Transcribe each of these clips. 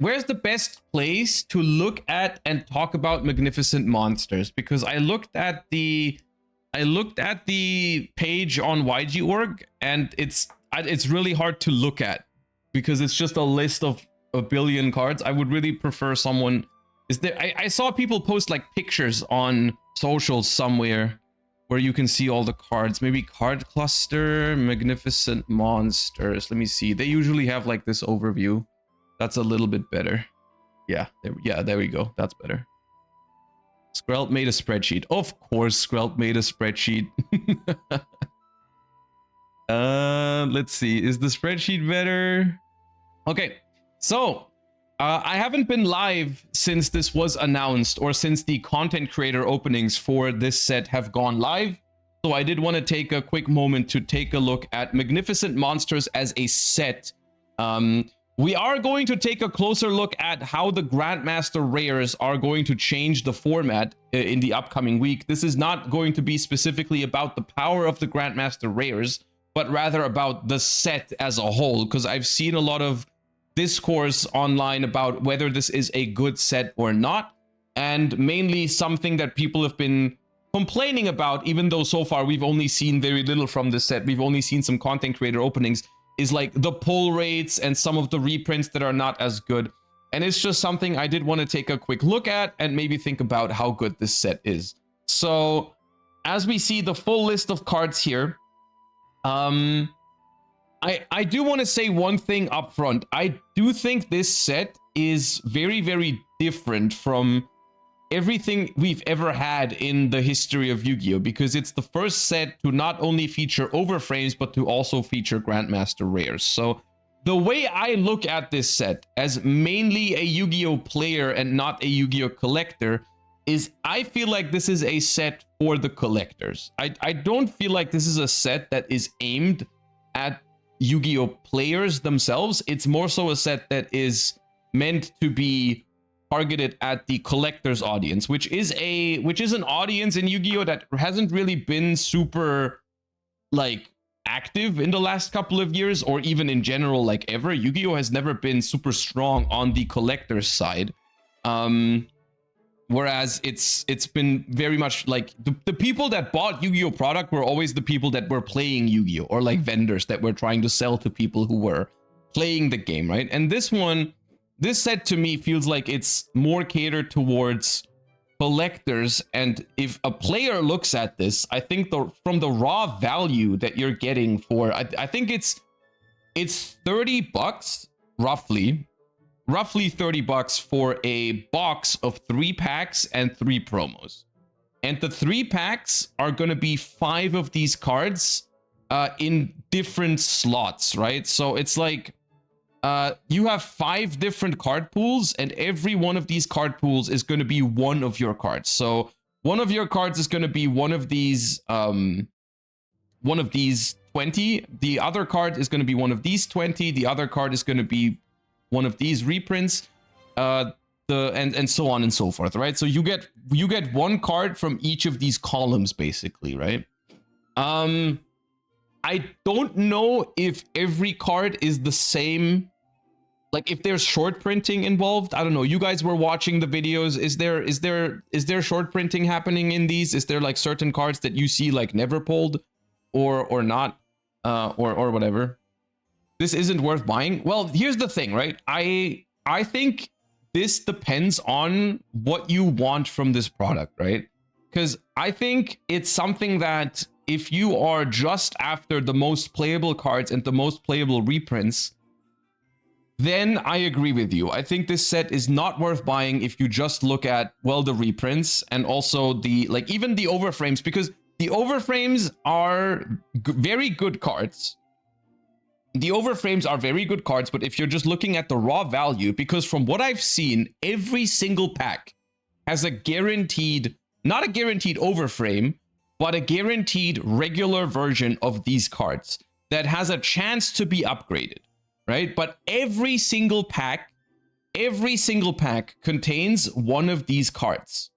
where's the best place to look at and talk about magnificent monsters? Because I looked at the page on YG.org, and it's really hard to look at because it's just a list of a billion cards. I would really prefer someone. Is there? I saw people post like pictures on socials somewhere where you can see all the cards. Maybe card cluster, magnificent monsters. Let me see. They usually have like this overview. That's a little bit better. Yeah, there we go. That's better. Skrelt made a spreadsheet. Of course, Skrelt made a spreadsheet. Let's see. Is the spreadsheet better? Okay, so I haven't been live since this was announced, or since the content creator openings for this set have gone live. So I did want to take a quick moment to take a look at Magnificent Monsters as a set. We are going to take a closer look at how the Grandmaster Rares are going to change the format in the upcoming week. This is not going to be specifically about the power of the Grandmaster Rares, but rather about the set as a whole, because I've seen a lot of discourse online about whether this is a good set or not, and mainly something that people have been complaining about, even though so far we've only seen very little from this set. We've only seen some content creator openings, is like the pull rates and some of the reprints that are not as good. And it's just something I did want to take a quick look at and maybe think about how good this set is. So as we see the full list of cards here, I do want to say one thing up front. I do think this set is very, very different from everything we've ever had in the history of Yu-Gi-Oh! Because it's the first set to not only feature overframes, but to also feature Grandmaster Rares. So the way I look at this set as mainly a Yu-Gi-Oh! Player and not a Yu-Gi-Oh! Collector is I feel like this is a set for the collectors. I don't feel like this is a set that is aimed at Yu-Gi-Oh! Players themselves. It's more so a set that is meant to be targeted at the collector's audience, which is an audience in Yu-Gi-Oh! That hasn't really been super like active in the last couple of years, or even in general, like ever. Yu-Gi-Oh! Has never been super strong on the collector's side. Whereas it's been very much like the people that bought Yu-Gi-Oh! Product were always the people that were playing Yu-Gi-Oh! Or like vendors that were trying to sell to people who were playing the game, right? And this set to me feels like it's more catered towards collectors. And if a player looks at this, I think from the raw value that you're getting for, I think it's $30 roughly $30 for a box of 3 packs and 3 promos. And the 3 packs are going to be 5 of these cards in different slots, right? So it's like you have 5 different card pools, and every one of these card pools is going to be one of your cards. So one of your cards is going to be one of these 20. The other card is going to be one of these 20. The other card is going to be one of these reprints, and so on and so forth, right? So you get one card from each of these columns, basically, right? I don't know if every card is the same. Like if there's short printing involved, I don't know. You guys were watching the videos. Is there short printing happening in these? Is there like certain cards that you see like never pulled, or not, or whatever? This isn't worth buying. Well, here's the thing, right? I think this depends on what you want from this product, right? Because I think it's something that if you are just after the most playable cards and the most playable reprints, then I agree with you. I think this set is not worth buying if you just look at, well, the reprints and also the, like, even the overframes, because the overframes are very good cards. The overframes are very good cards, but if you're just looking at the raw value, because from what I've seen, every single pack has a guaranteed, not a guaranteed overframe, but a guaranteed regular version of these cards that has a chance to be upgraded, right? But every single pack contains one of these cards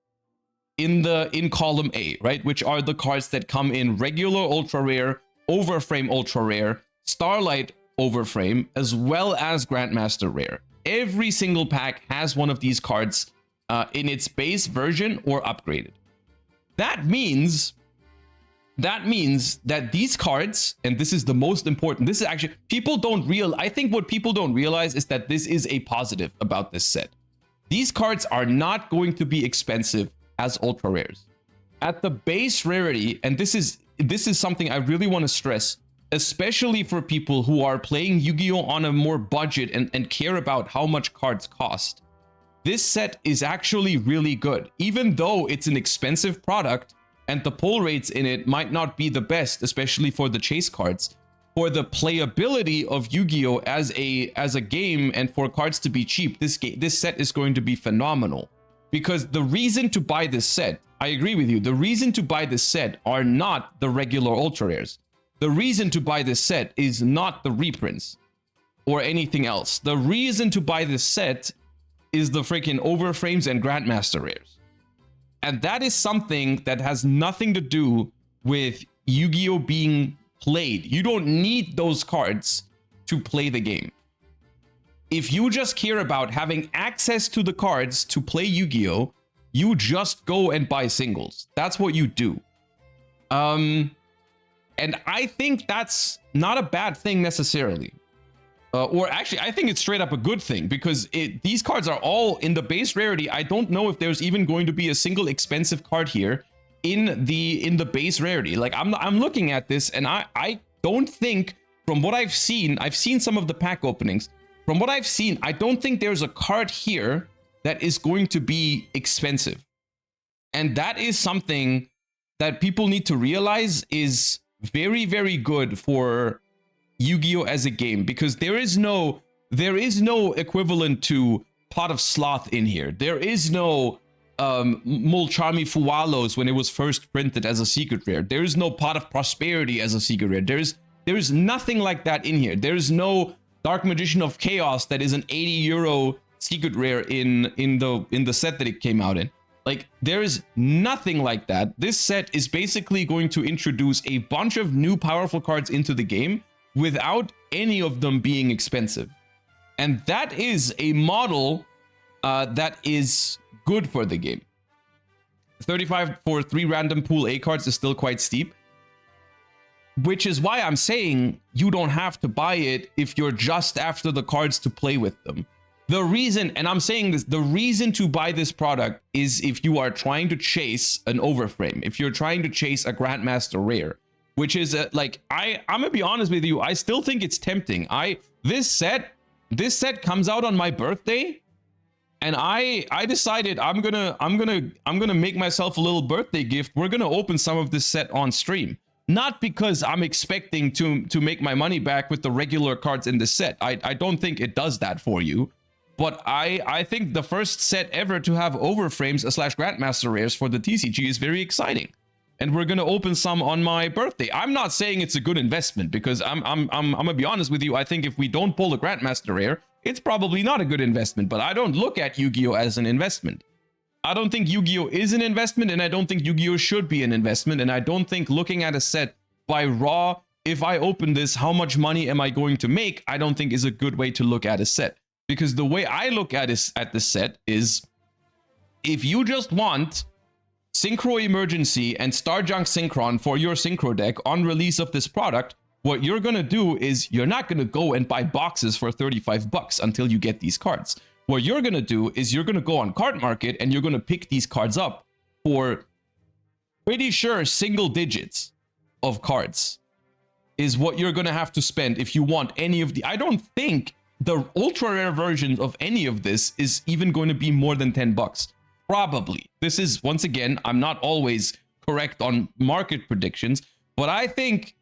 in column A, right? Which are the cards that come in regular ultra rare, overframe ultra rare, Starlight overframe, as well as Grandmaster rare. Every single pack has one of these cards in its base version or upgraded. That means that these cards, and this is the most important, this is actually, I think what people don't realize is that this is a positive about this set. These cards are not going to be expensive as ultra rares. At the base rarity, and this is something I really want to stress, especially for people who are playing Yu-Gi-Oh on a more budget and care about how much cards cost. This set is actually really good, even though it's an expensive product and the pull rates in it might not be the best, especially for the chase cards. For the playability of Yu-Gi-Oh as a game and for cards to be cheap, this set is going to be phenomenal. Because the reason to buy this set, I agree with you, the reason to buy this set are not the regular ultra rares. The reason to buy this set is not the reprints or anything else. The reason to buy this set is the freaking overframes and Grandmaster rares. And that is something that has nothing to do with Yu-Gi-Oh being played. You don't need those cards to play the game. If you just care about having access to the cards to play Yu-Gi-Oh, you just go and buy singles. That's what you do. And I think that's not a bad thing necessarily. Or actually, I think it's straight up a good thing, because these cards are all in the base rarity. I don't know if there's even going to be a single expensive card here in the base rarity. Like I'm looking at this, and I don't think, from what I've seen some of the pack openings. From what I've seen, I don't think there's a card here that is going to be expensive. And that is something that people need to realize is very, very good for Yu-Gi-Oh as a game, because there is no equivalent to Pot of Sloth in here. There is no Mulcharmi Fuwalos when it was first printed as a secret rare. There is no Pot of Prosperity as a secret rare. There's nothing like that in here. There's no Dark Magician of Chaos that is an 80 euro secret rare in the set that it came out in. Like, there is nothing like that. This set is basically going to introduce a bunch of new powerful cards into the game without any of them being expensive. And that is a model that is good for the game. 35 for 3 random pool A cards is still quite steep, which is why I'm saying you don't have to buy it if you're just after the cards to play with them. The reason, and I'm saying this, the reason to buy this product is if you are trying to chase an overframe, if you're trying to chase a Grandmaster rare, which is like, I'm gonna be honest with you, I still think it's tempting. This set comes out on my birthday, and I decided I'm gonna make myself a little birthday gift. We're gonna open some of this set on stream. Not because I'm expecting to make my money back with the regular cards in the set. I don't think it does that for you. But I think the first set ever to have overframes / Grandmaster rares for the TCG is very exciting. And we're gonna open some on my birthday. I'm not saying it's a good investment, because I'm gonna be honest with you. I think if we don't pull a Grandmaster rare, it's probably not a good investment. But I don't look at Yu-Gi-Oh as an investment. I don't think Yu-Gi-Oh is an investment, and I don't think Yu-Gi-Oh should be an investment. And I don't think looking at a set by raw, if I open this, how much money am I going to make, I don't think is a good way to look at a set. Because the way I look at this set is, if you just want Synchro Emergency and Star Junk Synchron for your Synchro deck on release of this product, what you're gonna do is you're not gonna go and buy boxes for 35 bucks until you get these cards. What you're gonna do is you're gonna go on Card Market and you're gonna pick these cards up for pretty sure single digits of cards is what you're gonna have to spend if you want any of the. I don't think the ultra rare version of any of this is even going to be more than 10 bucks. Probably. This is, once again, I'm not always correct on market predictions, but I think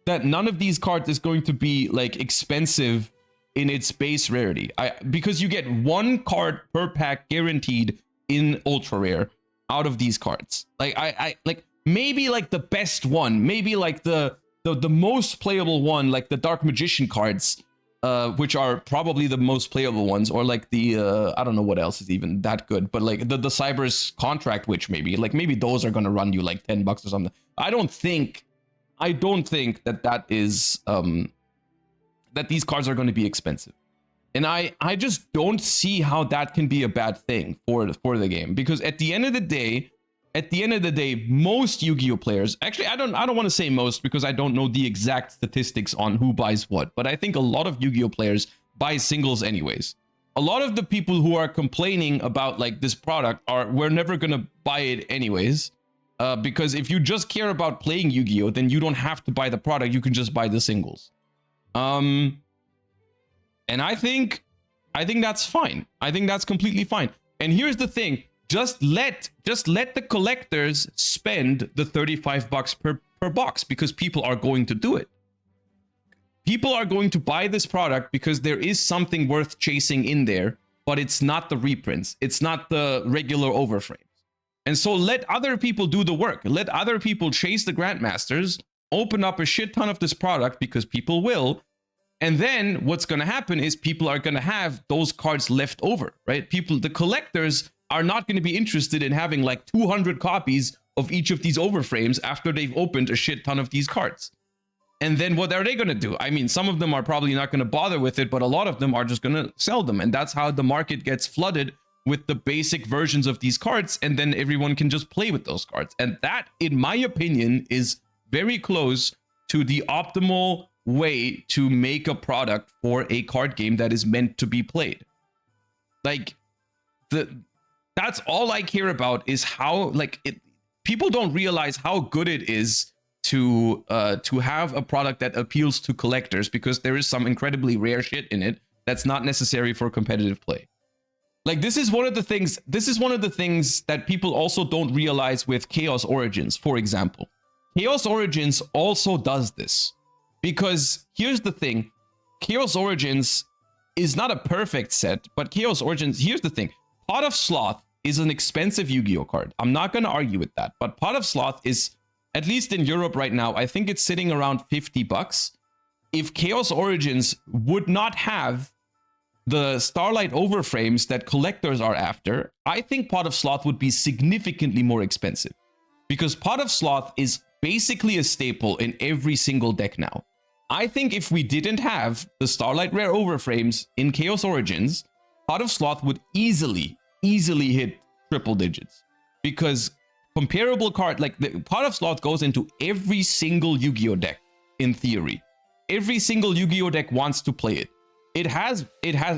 that none of these cards is going to be like expensive in its base rarity. Because you get one card per pack guaranteed in ultra rare out of these cards. Like I like maybe like the best one, maybe like the most playable one, like the Dark Magician cards, which are probably the most playable ones, or like the I don't know what else is even that good, but like the Cyber's Contract Witch, maybe those are gonna run you like 10 bucks or something. I don't think that is that these cards are going to be expensive. And I just don't see how that can be a bad thing for the game, because at the end of the day, most Yu-Gi-Oh players, actually I don't want to say most because I don't know the exact statistics on who buys what, but I think a lot of Yu-Gi-Oh players buy singles anyways. A lot of the people who are complaining about like this product we're never gonna buy it anyways, because if you just care about playing Yu-Gi-Oh, then you don't have to buy the product, you can just buy the singles. And I think that's fine. I think that's completely fine. And here's the thing: just let the collectors spend the $35 per box, because people are going to do it. People are going to buy this product because there is something worth chasing in there, but it's not the reprints. It's not the regular overframes. And so let other people do the work. Let other people chase the Grandmasters, open up a shit ton of this product, because people will. And then what's going to happen is people are going to have those cards left over, right? The collectors are not going to be interested in having like 200 copies of each of these overframes after they've opened a shit ton of these cards. And then what are they going to do? I mean, some of them are probably not going to bother with it, but a lot of them are just going to sell them. And that's how the market gets flooded with the basic versions of these cards. And then everyone can just play with those cards. And that, in my opinion, is very close to the optimal way to make a product for a card game that is meant to be played. Like, that's all I care about, is how, like, people don't realize how good it is to have a product that appeals to collectors, because there is some incredibly rare shit in it that's not necessary for competitive play. Like, this is one of the things that people also don't realize with Chaos Origins, for example. Chaos Origins also does this. Because here's the thing, Chaos Origins is not a perfect set, but Chaos Origins, here's the thing. Pot of Sloth is an expensive Yu-Gi-Oh card. I'm not going to argue with that, but Pot of Sloth is, at least in Europe right now, I think it's sitting around $50. If Chaos Origins would not have the Starlight overframes that collectors are after, I think Pot of Sloth would be significantly more expensive. Because Pot of Sloth is basically a staple in every single deck now. I think if we didn't have the Starlight Rare overframes in Chaos Origins, Pot of Sloth would easily hit triple digits. Because comparable card, like the Pot of Sloth goes into every single Yu-Gi-Oh deck, in theory. Every single Yu-Gi-Oh deck wants to play it. It has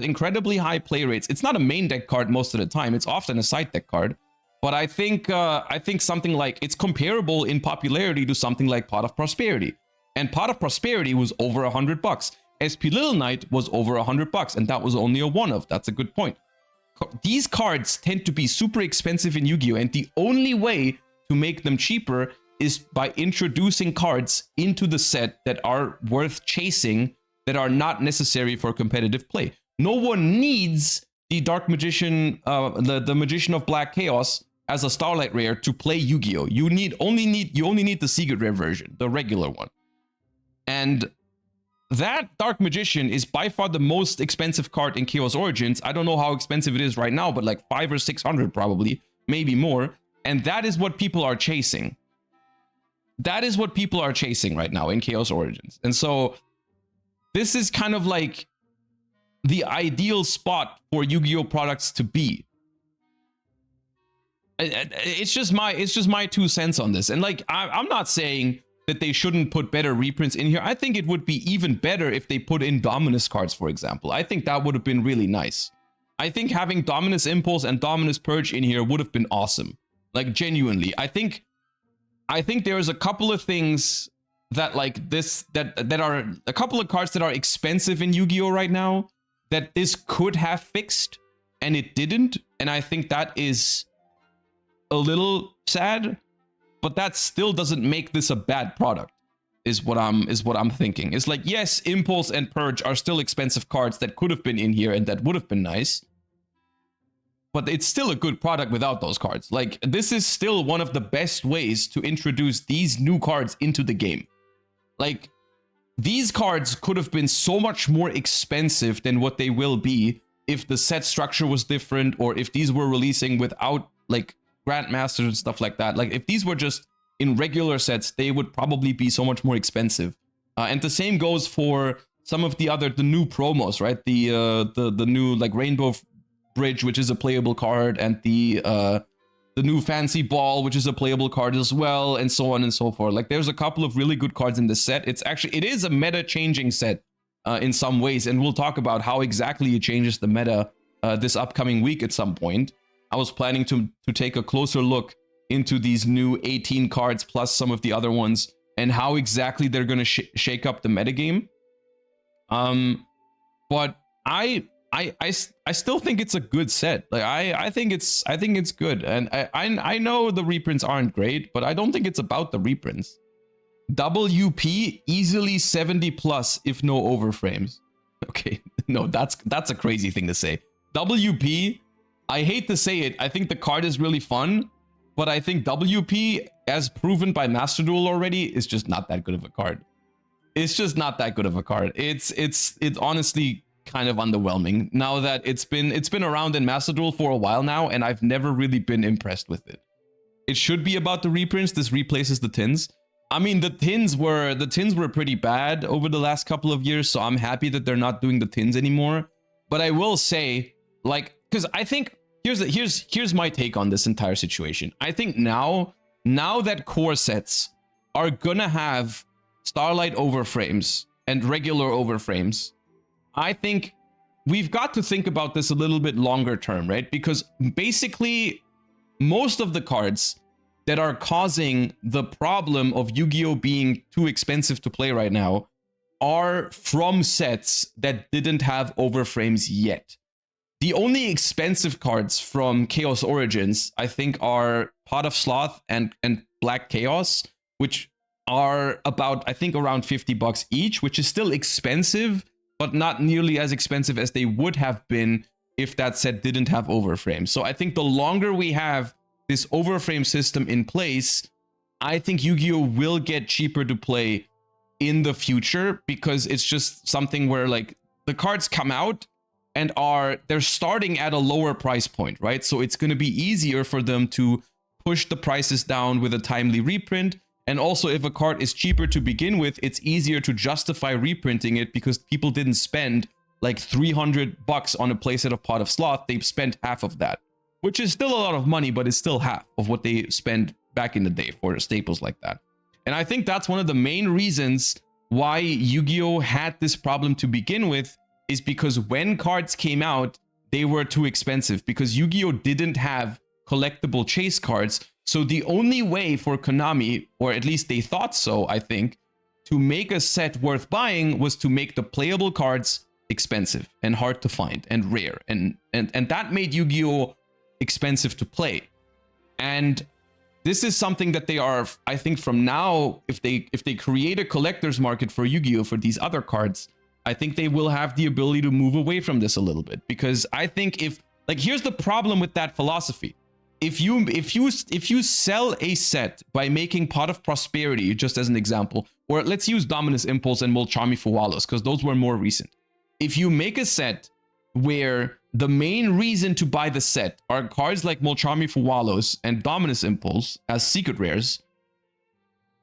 incredibly high play rates. It's not a main deck card most of the time. It's often a side deck card. But I think something like, it's comparable in popularity to something like Pot of Prosperity. And Pot of Prosperity was over $100. SP Little Knight was over $100, and that was only a one-of. That's a good point. These cards tend to be super expensive in Yu-Gi-Oh! And the only way to make them cheaper is by introducing cards into the set that are worth chasing, that are not necessary for competitive play. No one needs the Dark Magician, the Magician of Black Chaos as a Starlight Rare to play Yu-Gi-Oh! You only need the Secret Rare version, the regular one. And that Dark Magician is by far the most expensive card in Chaos Origins. I don't know how expensive it is right now, but like 500 or 600 probably, maybe more. And that is what people are chasing. That is what people are chasing right now in Chaos Origins. And so this is kind of like the ideal spot for Yu-Gi-Oh products to be. It's just my 2 cents on this. And like, I'm not saying that they shouldn't put better reprints in here. I think it would be even better if they put in Dominus cards, for example. I think that would have been really nice. I think having Dominus Impulse and Dominus Purge in here would have been awesome. Like, genuinely. I think there's a couple of things that like this, that are a couple of cards that are expensive in Yu-Gi-Oh right now that this could have fixed, and it didn't. And I think that is a little sad. But that still doesn't make this a bad product, is what I'm thinking. It's like, yes, Impulse and Purge are still expensive cards that could have been in here and that would have been nice. But it's still a good product without those cards. Like, this is still one of the best ways to introduce these new cards into the game. Like, these cards could have been so much more expensive than what they will be if the set structure was different, or if these were releasing without, like, Grandmasters and stuff like that. Like, if these were just in regular sets, they would probably be so much more expensive. And the same goes for some of the new promos, right? The new like Rainbow Bridge, which is a playable card, and the new Fancy Ball, which is a playable card as well, and so on and so forth. Like there's a couple of really good cards in this set. It is a meta changing set in some ways, and we'll talk about how exactly it changes the meta this upcoming week at some point. I was planning to take a closer look into these new 18 cards plus some of the other ones and how exactly they're going to shake up the metagame. But I still think it's a good set. Like I think it's good, and I know the reprints aren't great, but I don't think it's about the reprints. WP easily 70 plus if no overframes. Okay, no, that's a crazy thing to say. WP, I hate to say it, I think the card is really fun, but I think WP, as proven by Master Duel already, is just not that good of a card. It's just not that good of a card. It's honestly kind of underwhelming now that it's been around in Master Duel for a while now, and I've never really been impressed with it. It should be about the reprints. This replaces the tins. I mean, the tins were pretty bad over the last couple of years, so I'm happy that they're not doing the tins anymore. But I will say, like, because I think here's my take on this entire situation. I think now that core sets are gonna have Starlight overframes and regular overframes, I think we've got to think about this a little bit longer term, right? Because basically most of the cards that are causing the problem of Yu-Gi-Oh being too expensive to play right now are from sets that didn't have overframes yet. The only expensive cards from Chaos Origins, I think, are Pot of Sloth and Black Chaos, which are about, I think, around $50 each, which is still expensive, but not nearly as expensive as they would have been if that set didn't have overframes. So I think the longer we have this overframe system in place, I think Yu-Gi-Oh will get cheaper to play in the future, because it's just something where like the cards come out and they're starting at a lower price point, right? So it's going to be easier for them to push the prices down with a timely reprint. And also, if a card is cheaper to begin with, it's easier to justify reprinting it because people didn't spend like $300 on a playset of Pot of Sloth. They've spent half of that, which is still a lot of money, but it's still half of what they spent back in the day for staples like that. And I think that's one of the main reasons why Yu-Gi-Oh had this problem to begin with, is because when cards came out, they were too expensive because Yu-Gi-Oh didn't have collectible chase cards. So the only way for Konami, or at least they thought so, I think, to make a set worth buying was to make the playable cards expensive and hard to find and rare. And that made Yu-Gi-Oh expensive to play. And this is something that they are, I think, from now, if they create a collector's market for Yu-Gi-Oh for these other cards, I think they will have the ability to move away from this a little bit. Because I think here's the problem with that philosophy. If you sell a set by making Pot of Prosperity, just as an example, or let's use Dominus Impulse and Molchami Fuwalos, because those were more recent. If you make a set where the main reason to buy the set are cards like Molchami Fuwalos and Dominus Impulse as secret rares,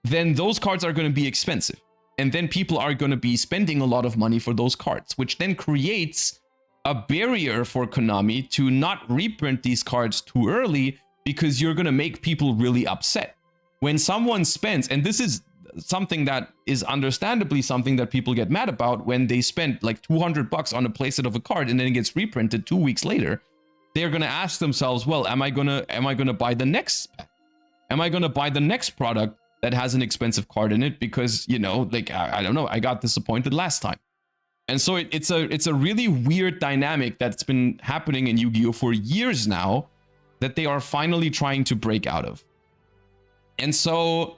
then those cards are going to be expensive. And then people are going to be spending a lot of money for those cards, which then creates a barrier for Konami to not reprint these cards too early, because you're going to make people really upset. When someone spends, and this is something that is understandably something that people get mad about, when they spend like $200 on a playset of a card and then it gets reprinted 2 weeks later, they're going to ask themselves, well, am I going to buy the next pack? Am I going to buy the next product that has an expensive card in it? Because, you know, like, I don't know, I got disappointed last time. And so it's a really weird dynamic that's been happening in Yu-Gi-Oh for years now that they are finally trying to break out of. And so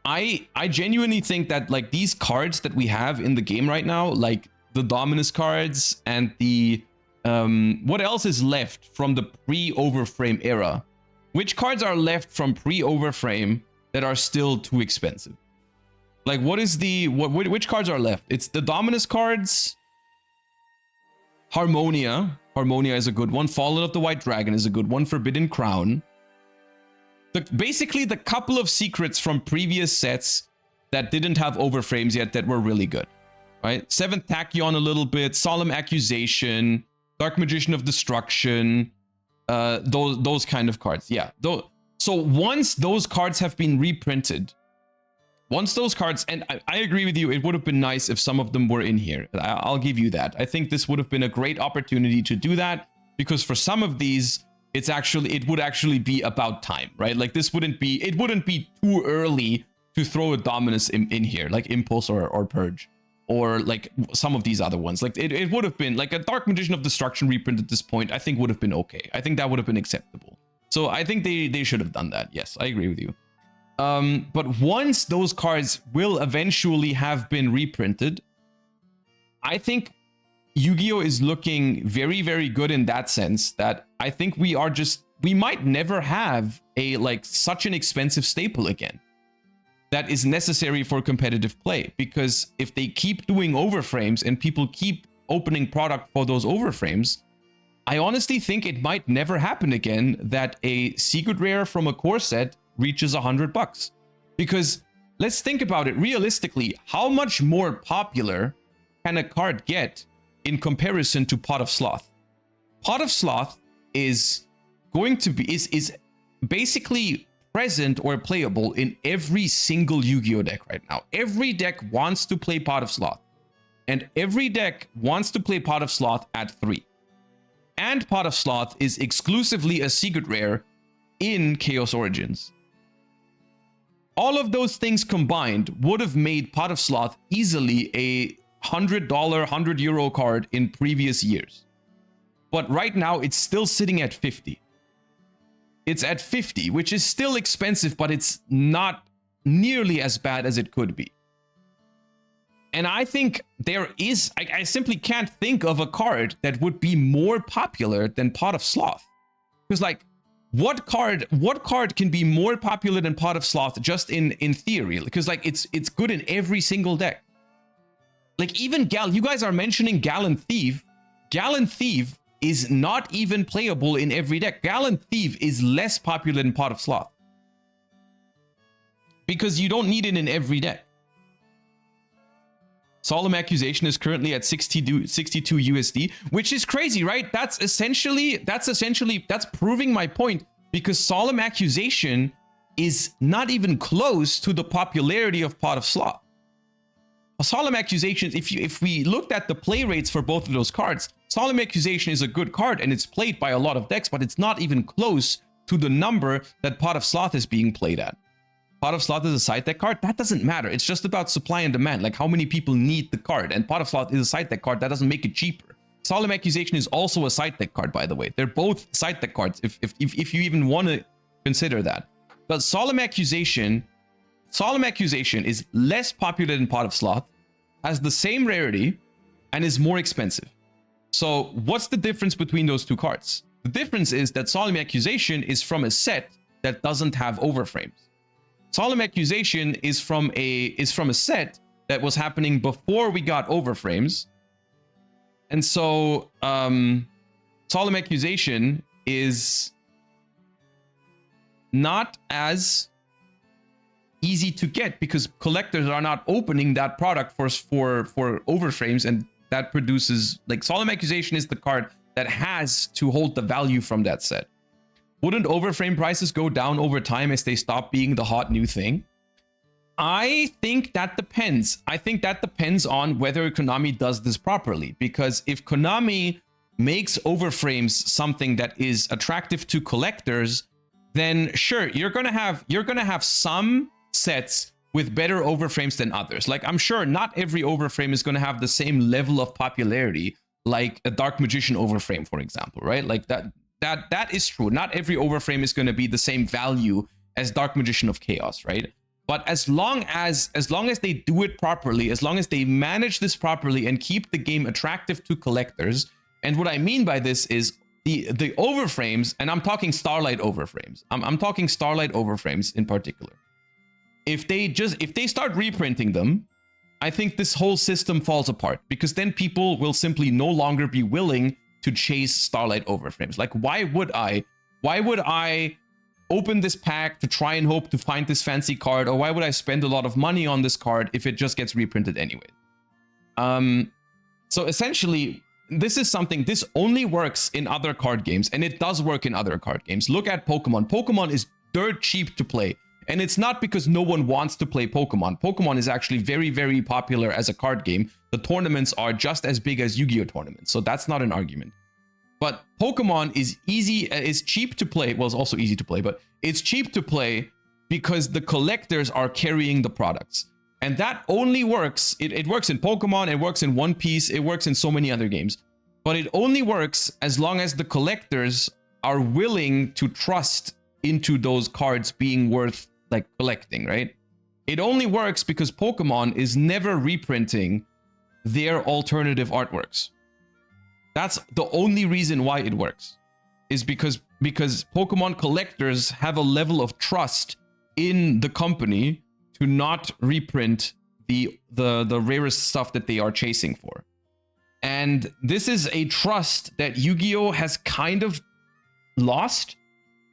I genuinely think that like these cards that we have in the game right now, like the Dominus cards and the what else is left from the pre-overframe era? Which cards are left from pre-overframe that are still too expensive? Like, what is which cards are left? It's the Dominus cards. Harmonia is a good one. Fallen of the White Dragon is a good one. Forbidden Crown. Basically the couple of secrets from previous sets that didn't have overframes yet that were really good. right? Seventh Tachyon a little bit, Solemn Accusation, Dark Magician of Destruction, those kind of cards. Yeah. So once those cards have been reprinted, once those cards, and I agree with you, it would have been nice if some of them were in here. I'll give you that. I think this would have been a great opportunity to do that, because for some of these, it would actually be about time, right? Like it wouldn't be too early to throw a Dominus in here, like Impulse or Purge, or like some of these other ones. Like it would have been like a Dark Magician of Destruction reprint at this point, I think would have been okay. I think that would have been acceptable. So I think they should have done that. Yes, I agree with you. But once those cards will eventually have been reprinted, I think Yu-Gi-Oh is looking very, very good in that sense, that I think we might never have a such an expensive staple again that is necessary for competitive play. Because if they keep doing overframes and people keep opening product for those overframes, I honestly think it might never happen again that a secret rare from a core set reaches $100. Because let's think about it realistically, how much more popular can a card get in comparison to Pot of Sloth? Pot of Sloth is going to be is basically present or playable in every single Yu-Gi-Oh deck right now. Every deck wants to play Pot of Sloth, and every deck wants to play Pot of Sloth at 3. And Pot of Sloth is exclusively a secret rare in Chaos Origins. All of those things combined would have made Pot of Sloth easily a $100, €100 card in previous years. But right now it's still sitting at 50. It's at 50, which is still expensive, but it's not nearly as bad as it could be. And I think I simply can't think of a card that would be more popular than Pot of Sloth. Because what card can be more popular than Pot of Sloth just in theory? Because it's good in every single deck. Like even you guys are mentioning Gallant Thief. Gallant Thief is not even playable in every deck. Gallant Thief is less popular than Pot of Sloth, because you don't need it in every deck. Solemn Accusation is currently at 62 USD, which is crazy, right? That's proving my point, because Solemn Accusation is not even close to the popularity of Pot of Sloth. Solemn Accusation, if we looked at the play rates for both of those cards, Solemn Accusation is a good card and it's played by a lot of decks, but it's not even close to the number that Pot of Sloth is being played at. Pot of Sloth is a side deck card. That doesn't matter. It's just about supply and demand, like how many people need the card. And Pot of Sloth is a side deck card. That doesn't make it cheaper. Solemn Accusation is also a side deck card, by the way. They're both side deck cards, if you even want to consider that. But Solemn Accusation is less popular than Pot of Sloth, has the same rarity, and is more expensive. So what's the difference between those two cards? The difference is that Solemn Accusation is from a set that doesn't have overframes. Solemn Accusation is from a set that was happening before we got overframes. And so Solemn Accusation is not as easy to get, because collectors are not opening that product for overframes, and that produces, like, Solemn Accusation is the card that has to hold the value from that set. Wouldn't overframe prices go down over time as they stop being the hot new thing? I think that depends. I think that depends on whether Konami does this properly, because if Konami makes overframes something that is attractive to collectors, then sure, you're gonna have some sets with better overframes than others. Like, I'm sure not every overframe is gonna have the same level of popularity like a Dark Magician overframe, for example, right? Like that is true. Not every overframe is going to be the same value as Dark Magician of Chaos, right? But as long as they do it properly, as long as they manage this properly and keep the game attractive to collectors, and what I mean by this is the overframes, and I'm talking Starlight overframes. I'm talking Starlight overframes in particular. If they start reprinting them, I think this whole system falls apart, because then people will simply no longer be willing to chase Starlight overframes. Like, why would I open this pack to try and hope to find this fancy card, or why would I spend a lot of money on this card if it just gets reprinted anyway? So essentially, this is something, this only works in other card games, and it does work in other card games. Look at Pokemon. Pokemon is dirt cheap to play, and it's not because no one wants to play Pokemon. Pokemon is actually very, very popular as a card game. The tournaments are just as big as Yu-Gi-Oh tournaments, so that's not an argument. But Pokemon is easy, is cheap to play. Well, it's also easy to play, but it's cheap to play because the collectors are carrying the products. And that only works, it works in Pokemon, it works in One Piece, it works in so many other games. But it only works as long as the collectors are willing to trust into those cards being worth like collecting, right? It only works because Pokemon is never reprinting their alternative artworks. That's the only reason why it works, is because Pokemon collectors have a level of trust in the company to not reprint the rarest stuff that they are chasing for. And this is a trust that Yu-Gi-Oh has kind of lost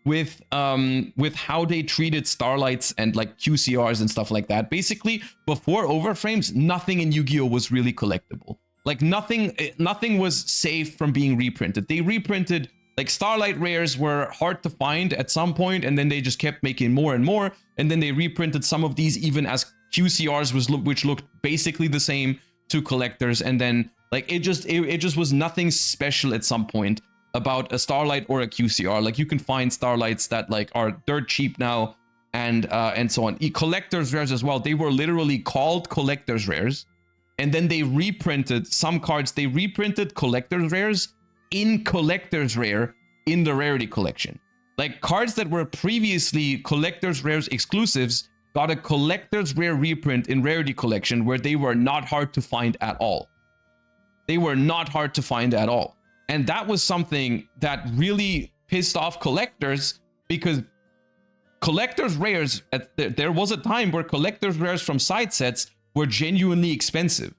with how they treated Starlights and like QCRs and stuff like that. Basically, before Overframes, nothing in Yu-Gi-Oh was really collectible. Like nothing was safe from being reprinted. They reprinted, like, Starlight rares were hard to find at some point, and then they just kept making more and more, and then they reprinted some of these even as QCRs, which looked basically the same to collectors, and then like it just was nothing special at some point about a Starlight or a QCR. Like, you can find Starlights that like are dirt cheap now, and so on. Collectors rares as well. They were literally called collectors rares, and then they reprinted some cards. They reprinted collectors rares in collector's rare in the rarity collection. Like, cards that were previously collector's rares exclusives got a collector's rare reprint in rarity collection, where they were not hard to find at all. They were not hard to find at all. And that was something that really pissed off collectors, because collector's rares, there was a time where collector's rares from side sets were genuinely expensive.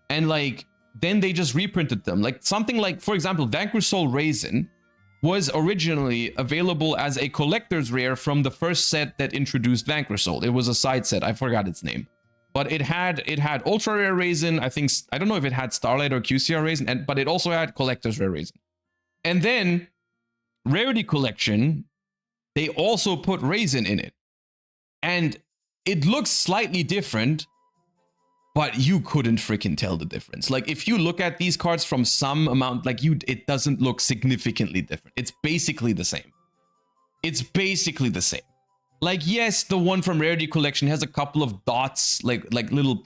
And like, then they just reprinted them. Like something like, for example, Vanquish Soul Raisin was originally available as a collector's rare from the first set that introduced Vanquish Soul. It was a side set, I forgot its name. But it had ultra rare Raisin. I don't know if it had Starlight or QCR Raisin, but it also had collector's rare Raisin. And then rarity collection, they also put Raisin in it. And it looks slightly different, but you couldn't freaking tell the difference. Like, if you look at these cards from some amount, like it doesn't look significantly different. It's basically the same. It's basically the same. Like, yes, the one from Rarity Collection has a couple of dots, like little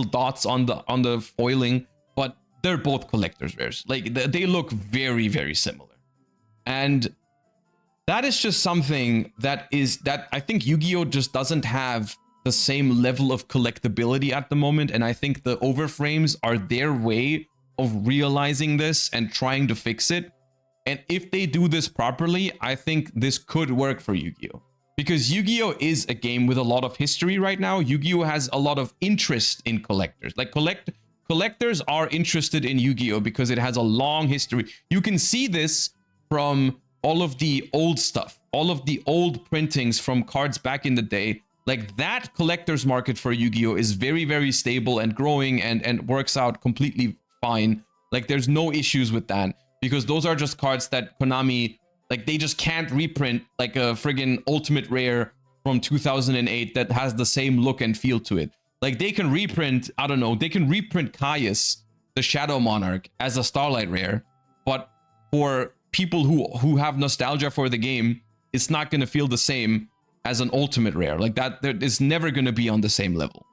dots on the foiling, but they're both collector's rares. Like, they look very, very similar. And that is just something that I think Yu-Gi-Oh just doesn't have the same level of collectability at the moment, and I think the Overframes are their way of realizing this and trying to fix it. And if they do this properly, I think this could work for Yu-Gi-Oh, because Yu-Gi-Oh is a game with a lot of history right now. Yu-Gi-Oh has a lot of interest in collectors. Like, collectors are interested in Yu-Gi-Oh because it has a long history. You can see this from all of the old stuff, all of the old printings from cards back in the day. Like, that collector's market for Yu-Gi-Oh is very, very stable and growing and works out completely fine. Like, there's no issues with that, because those are just cards that Konami, like, they just can't reprint like a friggin' ultimate rare from 2008 that has the same look and feel to it. Like, they can reprint, I don't know, they can reprint Caius, the Shadow Monarch, as a Starlight rare, but for people who have nostalgia for the game, it's not going to feel the same as an ultimate rare. Like, that is never going to be on the same level.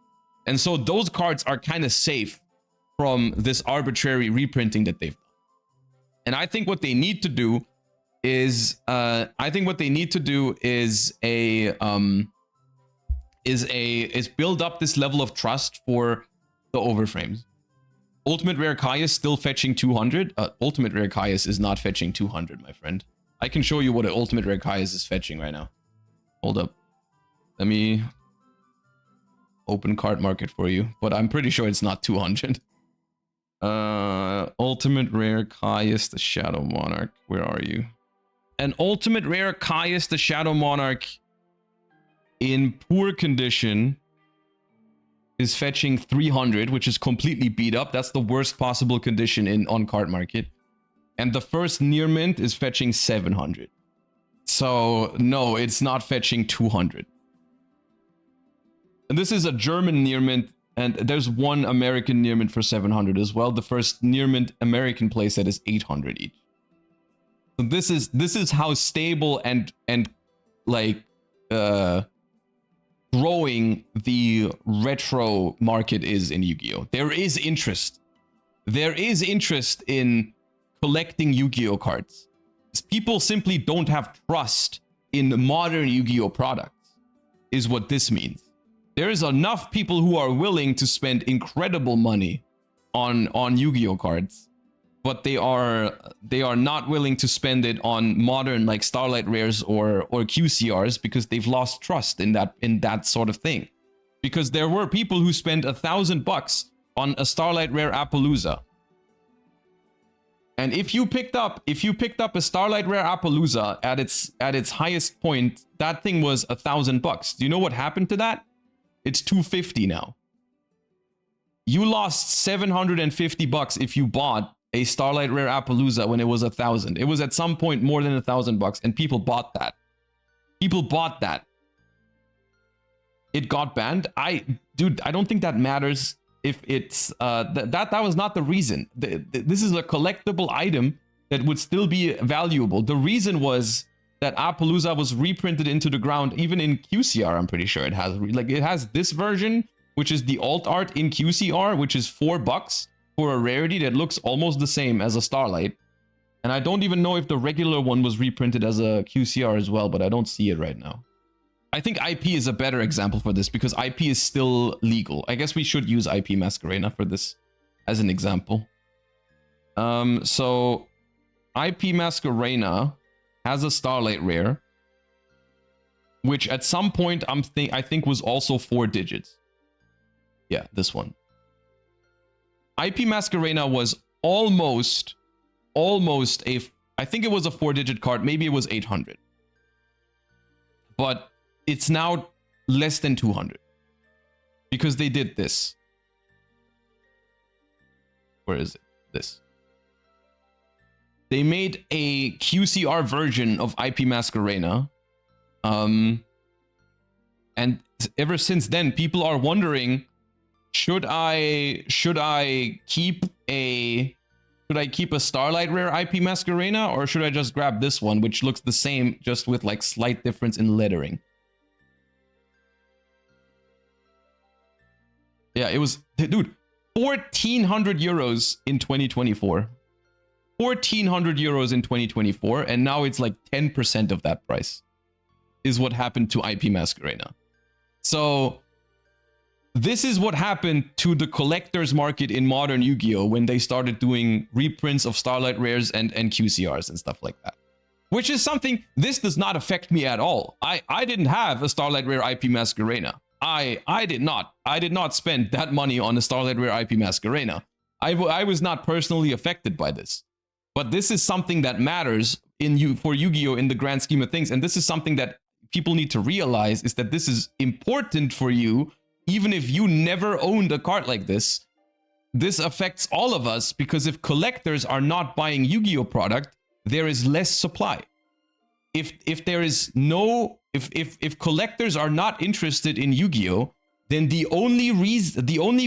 And so those cards are kind of safe from this arbitrary reprinting that they've done. And I think what they need to do is build up this level of trust for the Overframes. Ultimate Rare Caius still fetching 200. Ultimate Rare Caius is not fetching 200, my friend. I can show you what an Ultimate Rare Caius is fetching right now. Hold up. Let me open card market for you, but I'm pretty sure it's not 200. Ultimate Rare Caius, the Shadow Monarch. Where are you? An Ultimate Rare Caius, the Shadow Monarch in poor condition is fetching 300, which is completely beat up. That's the worst possible condition in on card market. And the first near mint is fetching 700. So no, it's not fetching 200. And this is a German near mint, and there's one American near mint for 700 as well. The first near mint American playset is 800 each. So this is how stable and like growing the retro market is in Yu-Gi-Oh. There is interest. There is interest in collecting Yu-Gi-Oh cards. People simply don't have trust in modern Yu-Gi-Oh products, is what this means. There is enough people who are willing to spend incredible money on Yu-Gi-Oh cards, but they are not willing to spend it on modern like Starlight Rares or QCRs because they've lost trust in that sort of thing. Because there were people who spent $1,000 on a Starlight Rare Appaloosa. And if you picked up a Starlight Rare Appaloosa at its highest point, that thing was $1,000. Do you know what happened to that? It's $250 now. You lost $750 if you bought a Starlight Rare Appaloosa when it was 1,000. It was at some point more than $1,000, and people bought that. People bought that. It got banned. Dude, I don't think that matters. If it's that was not the reason. This is a collectible item that would still be valuable. The reason was that Appaloosa was reprinted into the ground, even in QCR. I'm pretty sure it has this version, which is the alt art in QCR, which is $4 for a rarity that looks almost the same as a Starlight. And I don't even know if the regular one was reprinted as a QCR as well, but I don't see it right now. I think IP is a better example for this because IP is still legal. I guess we should use IP Masquerena for this as an example. So IP Masquerena has a Starlight Rare, which at some point I think was also 4 digits. Yeah, this one. IP Masquerena was almost a, I think it was a 4-digit card. Maybe it was 800. But it's now less than 200 because they did this. Where is it? This. They made a QCR version of IP Masquerena. And ever since then, people are wondering, should I keep a Starlight Rare IP Masquerena, or should I just grab this one, which looks the same, just with like slight difference in lettering? Yeah, it was, dude, 1,400 euros in 2024. 1,400 euros in 2024, and now it's like 10% of that price is what happened to IP Masquerena. So this is what happened to the collector's market in modern Yu-Gi-Oh! When they started doing reprints of Starlight Rares and QCRs and stuff like that. Which is something, this does not affect me at all. I didn't have a Starlight Rare IP Masquerena. I did not spend that money on a Starlight Rare IP Masquerena. I was not personally affected by this. But this is something that matters for Yu-Gi-Oh! In the grand scheme of things. And this is something that people need to realize, is that this is important for you. Even if you never owned a card like this, this affects all of us, because if collectors are not buying Yu-Gi-Oh! Product, there is less supply. If there is no, if collectors are not interested in Yu-Gi-Oh!, then the only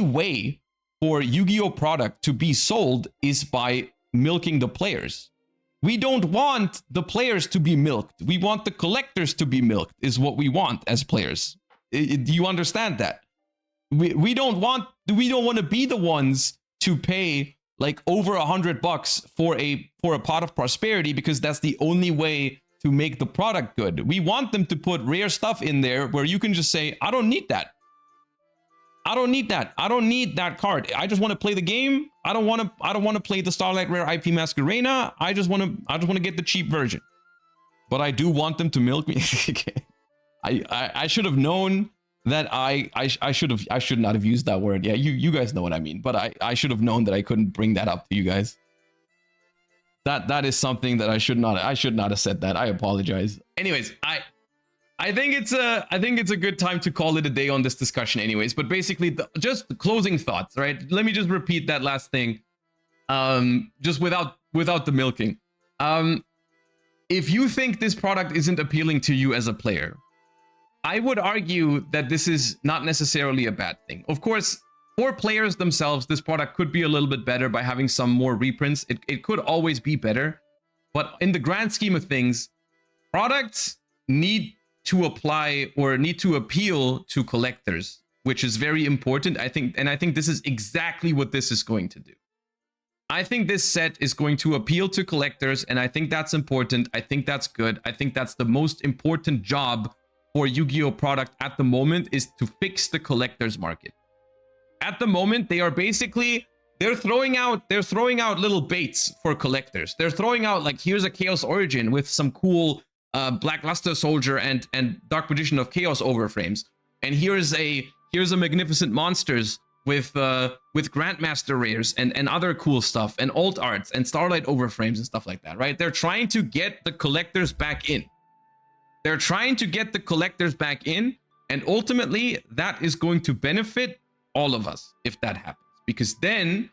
way for Yu-Gi-Oh! Product to be sold is by milking the players. We don't want the players to be milked. We want the collectors to be milked, is what we want as players. Do you understand that? We don't want to be the ones to pay like over $100 for a pot of prosperity, because that's the only way to make the product good. We want them to put rare stuff in there where you can just say, I don't need that. I don't need that. I don't need that card. I just want to play the game. I don't want to play the Starlight Rare IP Masquerena. I just want to get the cheap version. But I do want them to milk me. I should have known that I should not have used that word. Yeah, you guys know what I mean. But I should have known that I couldn't bring that up to you guys. That is something that I should not have said that. I apologize. Anyways, I think it's a good time to call it a day on this discussion anyways, but basically just the closing thoughts, right? Let me just repeat that last thing. Just without the milking. If you think this product isn't appealing to you as a player, I would argue that this is not necessarily a bad thing. Of course, for players themselves, this product could be a little bit better by having some more reprints. It could always be better. But in the grand scheme of things, products need to apply or need to appeal to collectors, which is very important, I think. And I think this is exactly what this is going to do. I think this set is going to appeal to collectors, and I think that's important. I think that's good. I think that's the most important job for Yu-Gi-Oh product at the moment, is to fix the collectors market. At the moment, they are basically, they're throwing out little baits for collectors. They're throwing out, like, here's a Chaos Origin with some cool Black Luster Soldier and Dark Magician of Chaos overframes. And here's a Magnificent Monsters with Grandmaster rares and other cool stuff, and alt arts and Starlight overframes and stuff like that, right? They're trying to get the collectors back in. They're trying to get the collectors back in, and ultimately that is going to benefit all of us if that happens, because then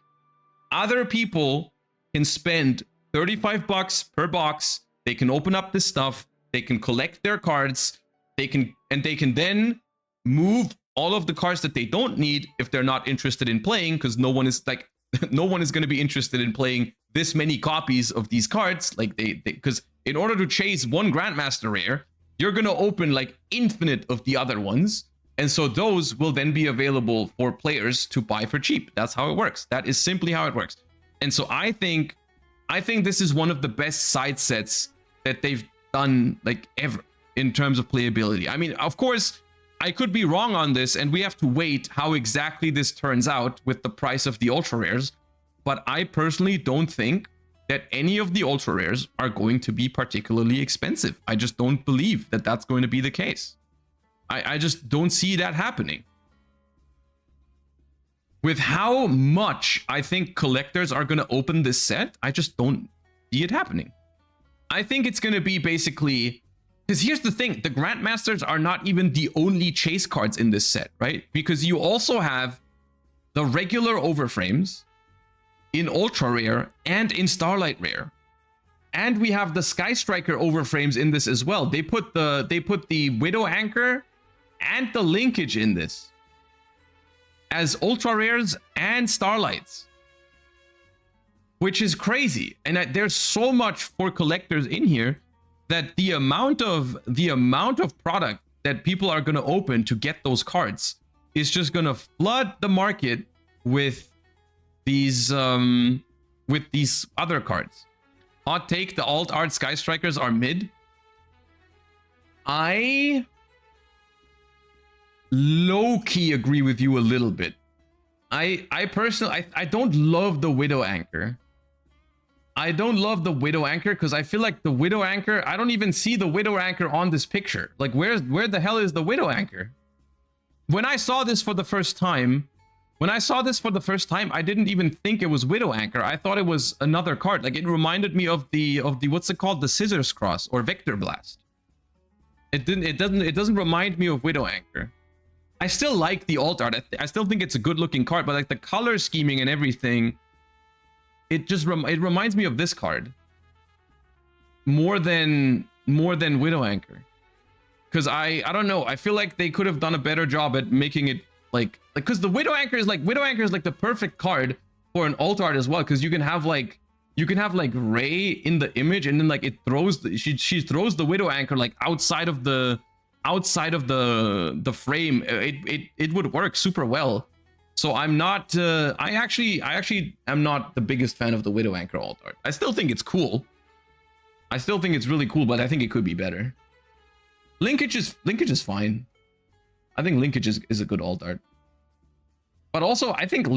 other people can spend $35 per box. They can open up this stuff. They can collect their cards. They can then move all of the cards that they don't need if they're not interested in playing, because no one is going to be interested in playing this many copies of these cards. Like because in order to chase one Grandmaster rare, you're going to open like infinite of the other ones. And so those will then be available for players to buy for cheap. That's how it works. That is simply how it works. And so I think this is one of the best side sets that they've done, like, ever in terms of playability. I mean, of course, I could be wrong on this, and we have to wait how exactly this turns out with the price of the ultra rares. But I personally don't think that any of the ultra rares are going to be particularly expensive. I just don't believe that that's going to be the case. I just don't see that happening. With how much I think collectors are going to open this set, I just don't see it happening. I think it's going to be basically, because here's the thing, the Grandmasters are not even the only chase cards in this set, right? Because you also have the regular overframes in Ultra Rare and in Starlight Rare. And we have the Sky Striker overframes in this as well. They put the Widow Anchor and the Linkage in this as Ultra Rares and Starlights, which is crazy. And there's so much for collectors in here that the amount of product that people are going to open to get those cards is just going to flood the market with these other cards. Hot take, the alt art Sky Strikers are mid. I low-key agree with you a little bit. I personally don't love the Widow Anchor. I don't love the Widow Anchor because I feel like the Widow Anchor, I don't even see the Widow Anchor on this picture. Like, where the hell is the Widow Anchor? When I saw this for the first time, I didn't even think it was Widow Anchor. I thought it was another card. Like, it reminded me of the what's it called? The Scissors Cross or Vector Blast. It doesn't remind me of Widow Anchor. I still like the alt art. I still think it's a good looking card, but like the color scheming and everything, it reminds me of this card more than Widow Anchor. Because I don't know, I feel like they could have done a better job at making it like because the Widow Anchor is like the perfect card for an alt art as well, because you can have like Ray in the image, and then like it throws she throws the Widow Anchor like outside of the frame. It would work super well. So I'm not I actually am not the biggest fan of the Widow Anchor alt art. I still think it's cool. I still think it's really cool, but I think it could be better. Linkage is fine. I think Linkage is a good alt art. But also I think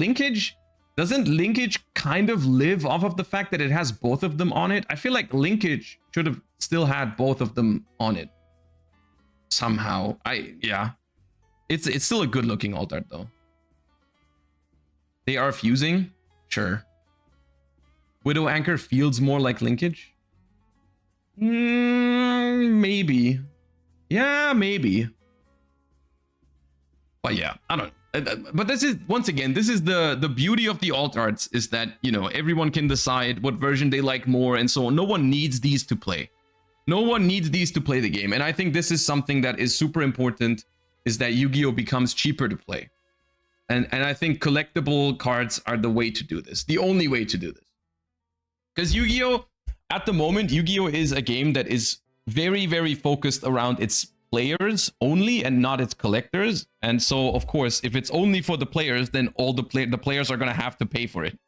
doesn't Linkage kind of live off of the fact that it has both of them on it? I feel like Linkage should have still had both of them on it somehow. Yeah. It's still a good looking alt art though. They are fusing? Sure. Widow Anchor feels more like Linkage? Maybe. Yeah, maybe. But yeah, I don't know. But this is, once again, this is the beauty of the alt arts, is that, you know, everyone can decide what version they like more and so on. No one needs these to play. No one needs these to play the game. And I think this is something that is super important, is that Yu-Gi-Oh becomes cheaper to play. And I think collectible cards are the way to do this. The only way to do this. Because Yu-Gi-Oh, at the moment, Yu-Gi-Oh is a game that is very, very focused around its players only and not its collectors. And so, of course, if it's only for the players, then all the players are going to have to pay for it.